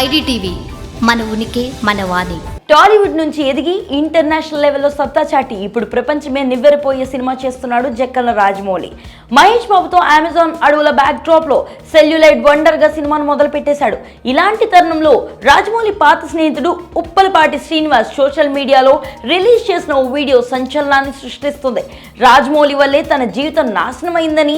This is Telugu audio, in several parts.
ఐడిటీవీ మన ఉనికి మన వాణి. టాలీవుడ్ నుంచి ఎదిగి ఇంటర్నేషనల్ లెవెల్లో సత్తా చాటి ఇప్పుడు ప్రపంచమే నివ్వెరపోయే సినిమా చేస్తున్నాడు జక్కన్న రాజమౌళి. మహేష్ బాబుతో అమెజాన్ అడవుల బ్యాక్ డ్రాప్ లో సెల్యులైట్ వండర్ గా సినిమాను మొదలు పెట్టేశాడు. ఇలాంటి తరుణంలో రాజమౌళి పాత స్నేహితుడు ఉప్పలపాటి శ్రీనివాస్ సోషల్ మీడియాలో రిలీజ్ చేసిన ఓ వీడియో సంచలనాన్ని సృష్టిస్తుంది. రాజమౌళి వల్లే తన జీవితం నాశనమైందని,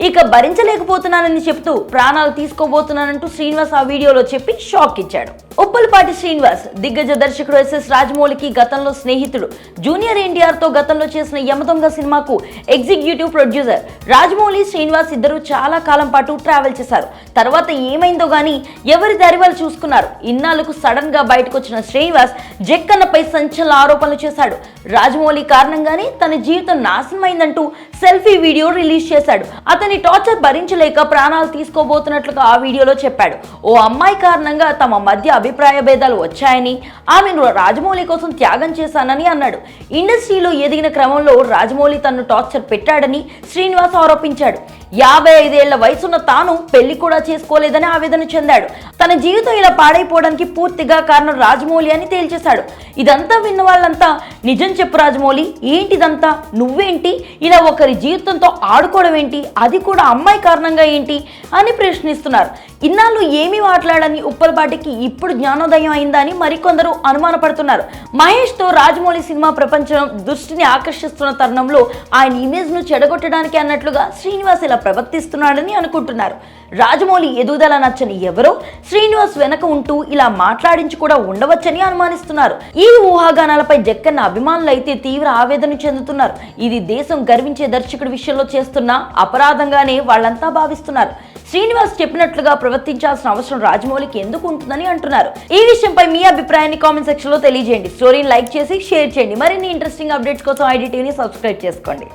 ఇక భరించలేకపోతున్నానని చెప్తూ ప్రాణాలు తీసుకోబోతున్నానంటూ శ్రీనివాస్ ఆ వీడియోలో చెప్పి షాక్ ఇచ్చాడు. ఉప్పలపాటి శ్రీనివాస్ దిగ్గజ దర్శకుడు ఎస్ఎస్ రాజమౌళికి గతంలో స్నేహితుడు. జూనియర్ ఎన్టీఆర్ తో గతంలో చేసిన యమదొంగ సినిమాకు ఎగ్జిక్యూటివ్ ప్రొడ్యూసర్. రాజమౌళి శ్రీనివాస్ ఇద్దరు చాలా కాలం పాటు ట్రావెల్ చేశారు. తర్వాత ఏమైందో గానీ ఎవరి దారి వాళ్ళు చూసుకున్నారు. ఇన్నాళ్లకు సడన్ గా బయటకు వచ్చిన శ్రీనివాస్ జక్కన్నపై సంచలన ఆరోపణలు చేశాడు. రాజమౌళి కారణంగానే తన జీవితం నాశనమైందంటూ సెల్ఫీ వీడియో రిలీజ్ చేశాడు. అతని టార్చర్ భరించలేక ప్రాణాలు తీసుకోబోతున్నట్లుగా ఆ వీడియోలో చెప్పాడు. ఓ అమ్మాయి కారణంగా తమ మధ్య అభిప్రాయ భేదాలు వచ్చాయని, ఆమెను రాజమౌళి కోసం త్యాగం చేశానని అన్నాడు. ఇండస్ట్రీలో ఎదిగిన క్రమంలో రాజమౌళి తనను టార్చర్ పెట్టాడని శ్రీనివాస్ ఆరోపించాడు. 55 ఏళ్ల వయసున్న తాను పెళ్లి కూడా చేసుకోలేదని ఆవేదన చెందాడు. తన జీవితం ఇలా పాడైపోవడానికి పూర్తిగా కారణం రాజమౌళి అని తేల్చేశాడు. ఇదంతా విన్న వాళ్ళంతా నిజం చెప్పు రాజమౌళి, ఏంటిదంతా, నువ్వేంటి ఇలా ఒకరి జీవితంతో ఆడుకోవడం ఏంటి, అది కూడా అమ్మాయి కారణంగా ఏంటి అని ప్రశ్నిస్తున్నారు. ఇన్నాళ్ళు ఏమీ మాట్లాడని ఉప్పలపాటికి ఇప్పుడు జ్ఞానోదయం అయిందా అని మరికొందరు అనుమానపడుతున్నారు. మహేష్ తో రాజమౌళి సినిమా ప్రపంచం దృష్టిని ఆకర్షిస్తున్న తరుణంలో ఆయన ఇమేజ్ ను చెడగొట్టడానికి అన్నట్లుగా శ్రీనివాస్ ఇలా ప్రవర్తిస్తున్నాడని అనుకుంటున్నారు. రాజమౌళి ఎదుగుదల నచ్చని ఎవరో శ్రీనివాస్ వెనక ఉంటూ ఇలా మాట్లాడించి కూడా ఉండవచ్చని అనుమానిస్తున్నారు. ఈ ఊహాగానాలపై జక్కన్న అభిమానులు అయితే తీవ్ర ఆవేదన చెందుతున్నారు. ఇది దేశం గర్వించే దర్శకుడి విషయంలో చేస్తున్న అపరాధంగానే వాళ్ళంతా భావిస్తున్నారు. శ్రీనివాస్ చెప్పినట్లుగా ప్రవర్తించాల్సిన అవసరం రాజమౌళికి ఎందుకు ఉంటుందని అంటున్నారు. ఈ విషయంపై మీ అభిప్రాయాన్ని కామెంట్ సెక్షన్ లో తెలియజేయండి. స్టోరీని లైక్ చేసి షేర్ చేయండి. మరిన్ని ఇంట్రెస్టింగ్ అప్డేట్స్ కోసం ఐడిటీవీని సబ్స్క్రైబ్ చేసుకోండి.